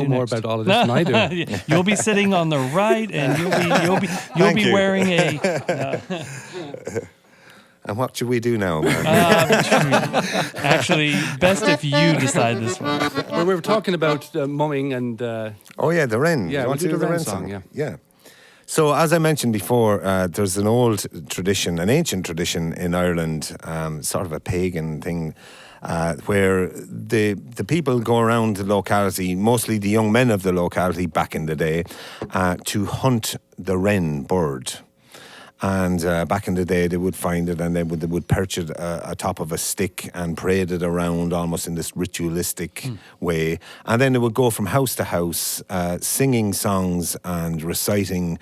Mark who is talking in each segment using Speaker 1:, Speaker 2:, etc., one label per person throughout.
Speaker 1: know more
Speaker 2: next?
Speaker 1: about all of this than I do.
Speaker 2: You'll be sitting on the right, and you'll be wearing a.
Speaker 3: And what should we do now, man?
Speaker 2: Actually, best if you decide this one.
Speaker 1: Well, we were talking about mumming and...
Speaker 3: Oh, yeah, the Wren.
Speaker 1: Yeah,
Speaker 3: You
Speaker 1: we'll
Speaker 3: want
Speaker 1: do
Speaker 3: to
Speaker 1: the Wren song,
Speaker 3: Yeah. So, as I mentioned before, there's an old tradition, an ancient tradition in Ireland, sort of a pagan thing, where the people go around the locality, mostly the young men of the locality back in the day, to hunt the wren bird. And back in the day, they would find it and they would perch it atop of a stick and parade it around almost in this ritualistic way. And then they would go from house to house, singing songs and reciting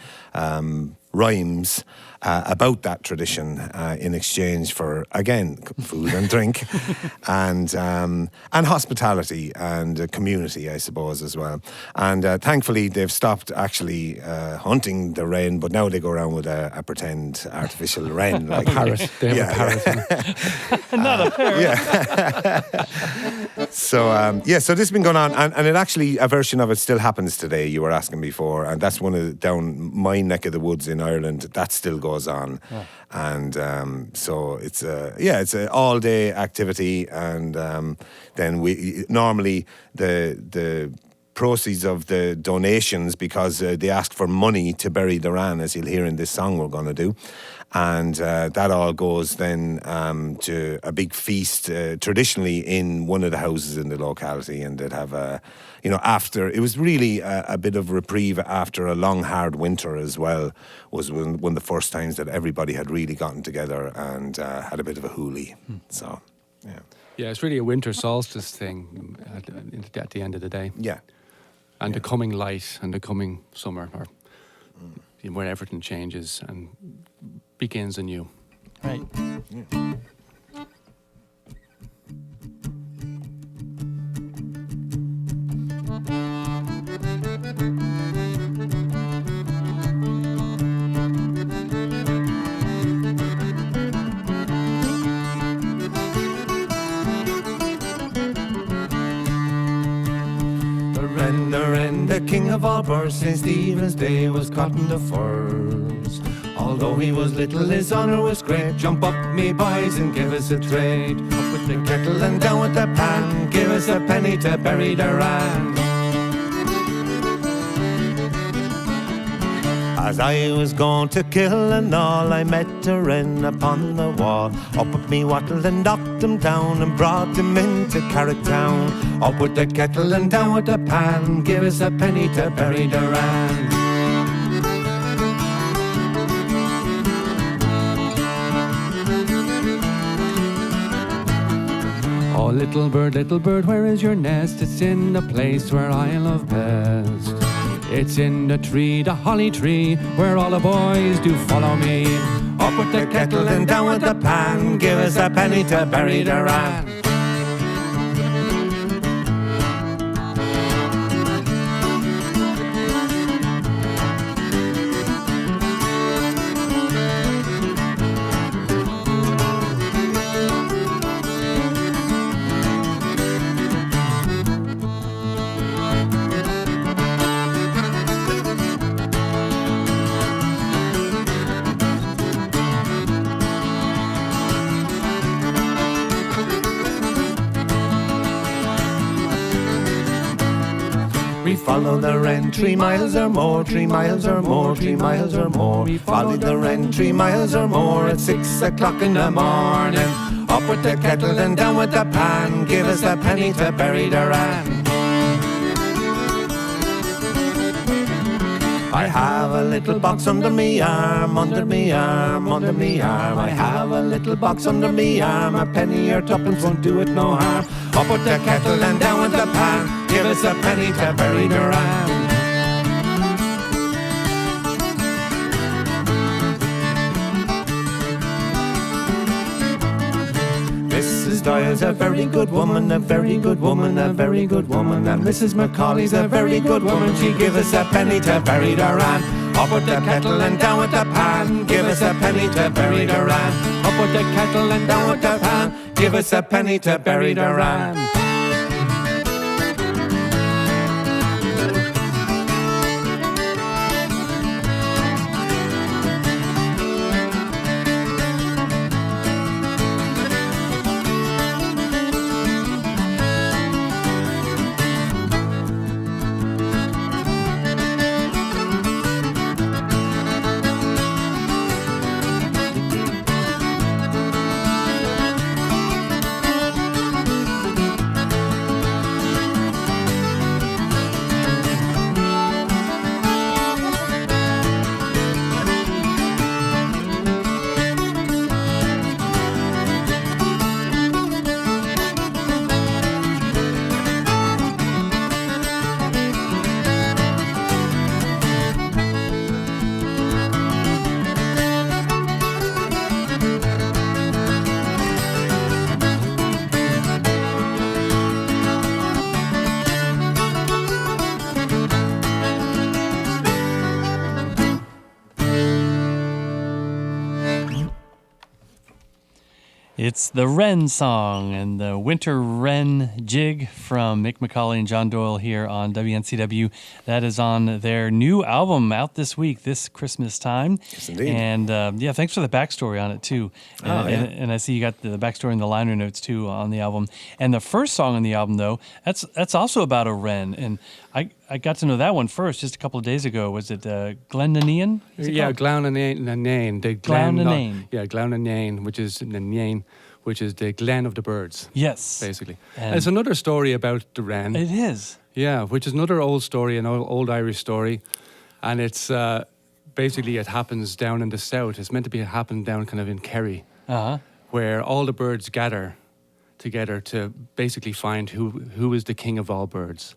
Speaker 3: rhymes about that tradition in exchange for, again, food and drink and hospitality and community, I suppose, as well. And thankfully, they've stopped actually hunting the wren, but now they go around with a pretend artificial wren. Like
Speaker 1: parrot. They have a parrot.
Speaker 2: Not a parrot.
Speaker 3: Yeah. So this has been going on, and it actually, a version of it still happens today. You were asking before, and that's one of down my neck of the woods in Ireland. That still goes on, and so it's an all day activity, and then we normally the proceeds of the donations, because they ask for money to bury the wren, as you'll hear in this song we're going to do. And that all goes then to a big feast, traditionally in one of the houses in the locality. And they'd have after, it was really a bit of reprieve after a long, hard winter as well, was one of the first times that everybody had really gotten together and had a bit of a hoolie. So, yeah.
Speaker 1: Yeah, it's really a winter solstice thing at the end of the day.
Speaker 3: Yeah.
Speaker 1: And the coming light and the coming summer, or where everything changes and begins anew.
Speaker 2: Right.
Speaker 3: Yeah. The wren, the king of all birds, St. Stephen's Day was cutting the furs. Although he was little, his honour was great. Jump up, me boys, and give us a trade. Up with the kettle and down with the pan. Give us a penny to bury the wren. As I was going to kill and all, I met a wren upon the wall. Up with me wattle and knocked him down and brought him into Carricktown. Up with the kettle and down with the pan. Give us a penny to bury the wren.
Speaker 1: Oh, little bird, where is your nest? It's in the place where I love best. It's in the tree, the holly tree, where all the boys do follow me. Up with the kettle and down with the pan. Give us a penny to bury the wren. We follow the wren 3 miles or more, 3 miles or more, 3 miles or more. We follow the wren 3 miles or more at 6 o'clock in the morning. Up with the kettle and down with the pan. Give us a penny to bury the wren. I have a little box under me arm, under me arm, under me arm. I have a little box under me arm. A penny or tuppence won't do it no harm. Up with the kettle and down with the pan. Give us a penny to bury the wren. Mrs. Doyle's a very good woman, a very good woman, a very good woman. And Mrs. McAuley's a very good woman. She give us a penny to bury the wren. Up with the kettle and down with the pan. Give us a penny to bury the wren. Up with the kettle and down with the pan. Give us a penny to bury the wren.
Speaker 2: It's the Wren Song and the Winter Wren Jig from Mick McAuley and John Doyle here on WNCW. That is on their new album out this week, this Christmas time.
Speaker 3: Yes, indeed.
Speaker 2: And thanks for the backstory on it too. And I see you got the backstory and the liner notes too on the album. And the first song on the album, though, that's also about a wren. And I got to know that one first just a couple of days ago. Was it Glennanean?
Speaker 4: Yeah, Glennanean.
Speaker 2: Glennanean.
Speaker 4: Yeah, Glennanean, which is Nanean, which is the Glen of the Birds.
Speaker 2: Yes.
Speaker 4: Basically. And it's another story about the wren.
Speaker 2: It is.
Speaker 4: Yeah, which is another old story, an old Irish story. And it's basically it happens down in the south. It's meant to be happen down kind of in Kerry, where all the birds gather together to basically find who is the king of all birds.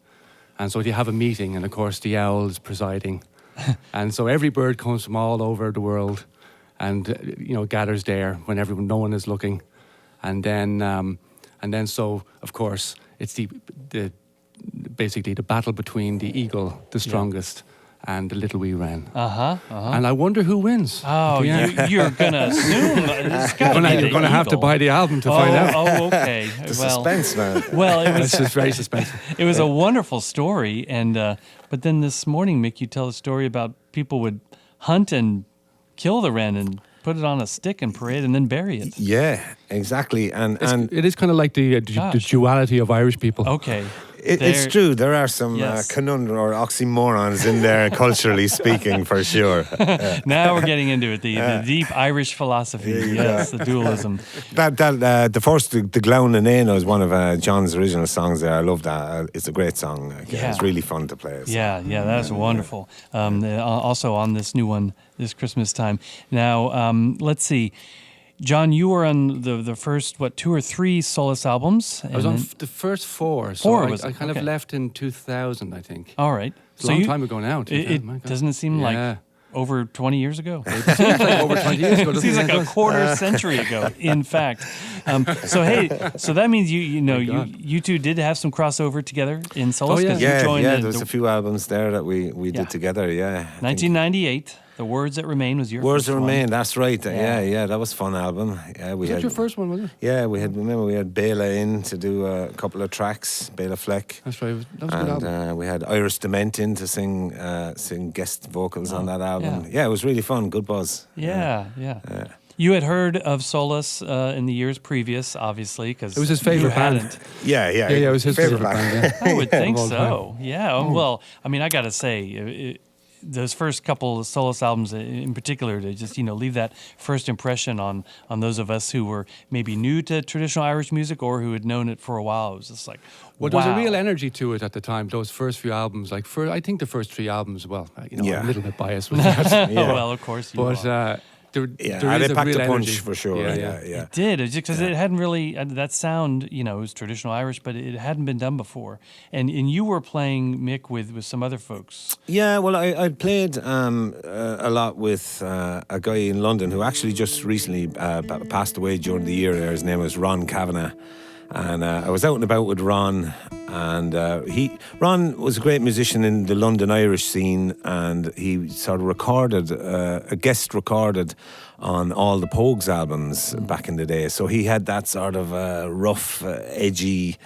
Speaker 4: And so you have a meeting, and of course the owl is presiding. And so every bird comes from all over the world and gathers there when no one is looking. And then so of course it's the basically the battle between the eagle, the strongest, and the little wee wren. And I wonder who wins.
Speaker 2: Oh, you're going to assume. You're
Speaker 4: going to have to buy the album to find out.
Speaker 2: Oh, okay.
Speaker 3: Suspense, man.
Speaker 2: Well,
Speaker 4: It's just very suspenseful.
Speaker 2: It was a wonderful story. And but then this morning, Mick, you tell a story about people would hunt and kill the wren and put it on a stick and parade and then bury it.
Speaker 3: Yeah, exactly. And
Speaker 4: It is kind of like the duality of Irish people.
Speaker 2: Okay.
Speaker 3: It's true. There are some
Speaker 2: Yes.
Speaker 3: conundrum or oxymorons in there, culturally speaking, for sure.
Speaker 2: Now we're getting into it. The deep Irish philosophy. Yes, the dualism.
Speaker 3: The first, the Glown and Éno is one of John's original songs there. I love that. It's a great song. It's really fun to play. So.
Speaker 2: Yeah, that's wonderful. Also on this new one this Christmas time. Now, let's see. John, you were on the first, 2 or 3 Solace albums?
Speaker 4: I was on the first 4. So I kind of left in 2000, I think.
Speaker 2: All right.
Speaker 4: It's a long time ago now.
Speaker 2: Doesn't it seem like over 20 years ago?
Speaker 4: It seems like over 20 years ago.
Speaker 2: It seems like a quarter century ago, in fact. So that means you two did have some crossover together in Solace?
Speaker 3: There was a few albums there that we did together,
Speaker 2: 1998. The Words That Remain was your
Speaker 3: Words
Speaker 2: first
Speaker 3: That
Speaker 2: one.
Speaker 3: Remain, that's right. Yeah, that was a fun album. Yeah,
Speaker 4: was that your first one, was it?
Speaker 3: Yeah, we had Béla in to do a couple of tracks, Béla Fleck.
Speaker 4: That's right, that was a good album.
Speaker 3: We had Iris Dement in to sing guest vocals on that album. Yeah, it was really fun, good buzz.
Speaker 2: Yeah. You had heard of Solace in the years previous, obviously, because
Speaker 4: it was his favorite band.
Speaker 3: Yeah,
Speaker 4: it was his favorite band.
Speaker 2: I would think so. Yeah. Well, I mean, I got to say, those first couple of Solace albums in particular, to just leave that first impression on those of us who were maybe new to traditional Irish music or who had known it for a while. It was just like,
Speaker 4: well, there was a real energy to it at the time. Those first few albums, I think the first 3 albums. Well, I'm a little bit biased with that.
Speaker 2: Well, of course you are.
Speaker 4: There
Speaker 3: they
Speaker 4: is a
Speaker 3: packed
Speaker 4: real
Speaker 3: a punch
Speaker 4: energy.
Speaker 3: for sure. Yeah.
Speaker 2: It did, because it hadn't really that sound. It was traditional Irish, but it hadn't been done before. And you were playing, Mick, with some other folks.
Speaker 3: Yeah, well, I played a lot with a guy in London who actually just recently passed away during the year. His name was Ron Kavanagh. And I was out and about with Ron, and Ron was a great musician in the London Irish scene, and he sort of guest recorded on all the Pogues albums back in the day. So he had that sort of rough, edgy,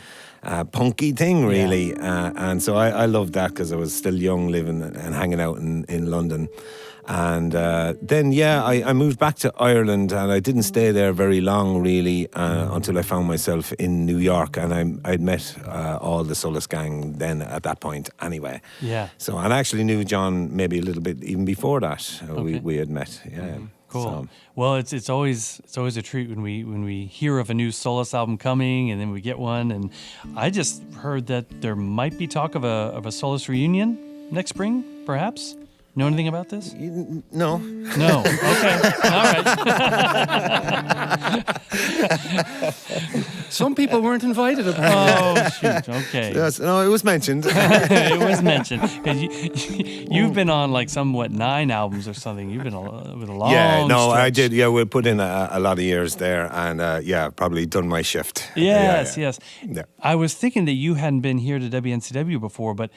Speaker 3: punky thing, really. And so I loved that because I was still young, living and hanging out in London. And then, I moved back to Ireland, and I didn't stay there very long, really, until I found myself in New York, and I'd met all the Solace gang then at that point anyway.
Speaker 2: Yeah.
Speaker 3: So, and I actually knew John maybe a little bit even before that. We had met. Yeah.
Speaker 2: Cool.
Speaker 3: So.
Speaker 2: Well, it's always a treat when we hear of a new Solace album coming, and then we get one. And I just heard that there might be talk of a Solace reunion next spring, perhaps. Know anything about this?
Speaker 3: No.
Speaker 2: No. Okay. All right.
Speaker 4: Some people weren't invited.
Speaker 2: Oh, shoot. Okay.
Speaker 3: Yes, no, it was mentioned.
Speaker 2: It was mentioned. 'Cause you've been on 9 albums or something. You've been with a long
Speaker 3: I
Speaker 2: stretch.
Speaker 3: did. Yeah, we put in a lot of years there, and probably done my shift.
Speaker 2: Yes.
Speaker 3: Yeah.
Speaker 2: I was thinking that you hadn't been here to WNCW before, but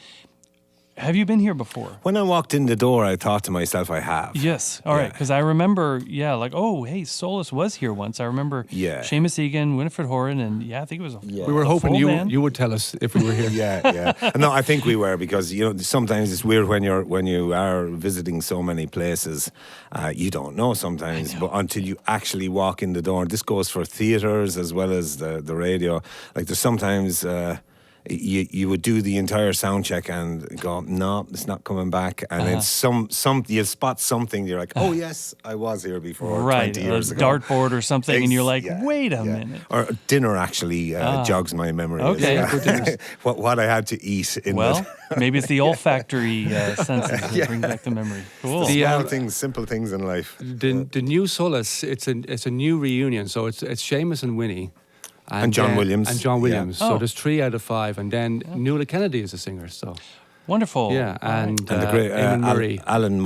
Speaker 2: Have you been here before?
Speaker 3: When I walked in the door, I thought to myself, I have.
Speaker 2: Yes. All right. Because I remember, like, oh, hey, Solus was here once. I remember Seamus Egan, Winifred Horan, and I think it was
Speaker 4: We were hoping you would tell us if we were here.
Speaker 3: Yeah. No, I think we were, because sometimes it's weird when you are visiting so many places, you don't know sometimes, but until you actually walk in the door. This goes for theatres as well as the radio. Like, there's sometimes. You would do the entire sound check and go, no, it's not coming back, and then you spot something. You're like, oh yes, I was here before, 20 years ago.
Speaker 2: Dartboard or something, and you're like, wait a minute.
Speaker 3: Or dinner actually jogs my memory.
Speaker 2: Okay,
Speaker 3: what I had to eat.
Speaker 2: Maybe it's the olfactory senses that bring back the memory. Cool.
Speaker 3: Small things, simple things in life.
Speaker 4: The new Solus, it's a new reunion. So it's Seamus and Winnie.
Speaker 3: And John Williams.
Speaker 4: So there's 3 out of 5. And then Nuala Kennedy is a singer. So
Speaker 2: wonderful.
Speaker 4: Yeah, and
Speaker 3: the great Alan Murray.
Speaker 4: Alan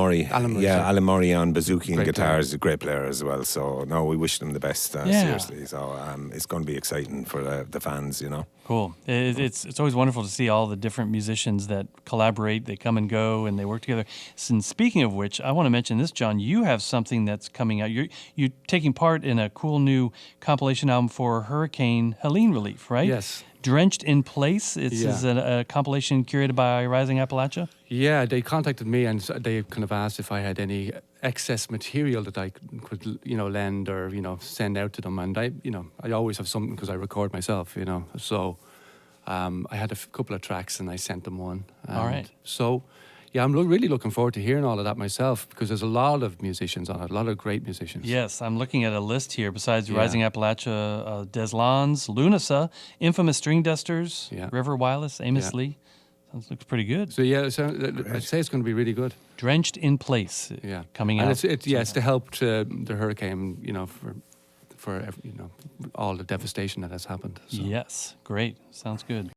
Speaker 3: Murray on bouzouki and guitar is a great player as well. So no, we wish them the best. Seriously. So it's going to be exciting for the fans.
Speaker 2: Cool. It's always wonderful to see all the different musicians that collaborate. They come and go, and they work together. And speaking of which, I want to mention this, John. You have something that's coming out. You're taking part in a cool new compilation album for Hurricane Helene relief, right?
Speaker 4: Yes.
Speaker 2: Drenched in Place. It's a compilation curated by Rising Appalachia. Yeah,
Speaker 4: they contacted me and they kind of asked if I had any excess material that I could, lend or send out to them. And I always have something because I record myself, So I had a couple of tracks and I sent them one.
Speaker 2: All right.
Speaker 4: So. Yeah, I'm really looking forward to hearing all of that myself, because there's a lot of musicians on it, a lot of great musicians.
Speaker 2: Yes, I'm looking at a list here. Besides Rising Appalachia, Des Lons, Lunasa, Infamous String Dusters, River Wireless, Amos Lee. Looks pretty good.
Speaker 4: So I'd say it's going to be really good.
Speaker 2: Drenched in Place, coming out.
Speaker 4: And it's to help to the hurricane, for all the devastation that has happened. So.
Speaker 2: Yes, great. Sounds good.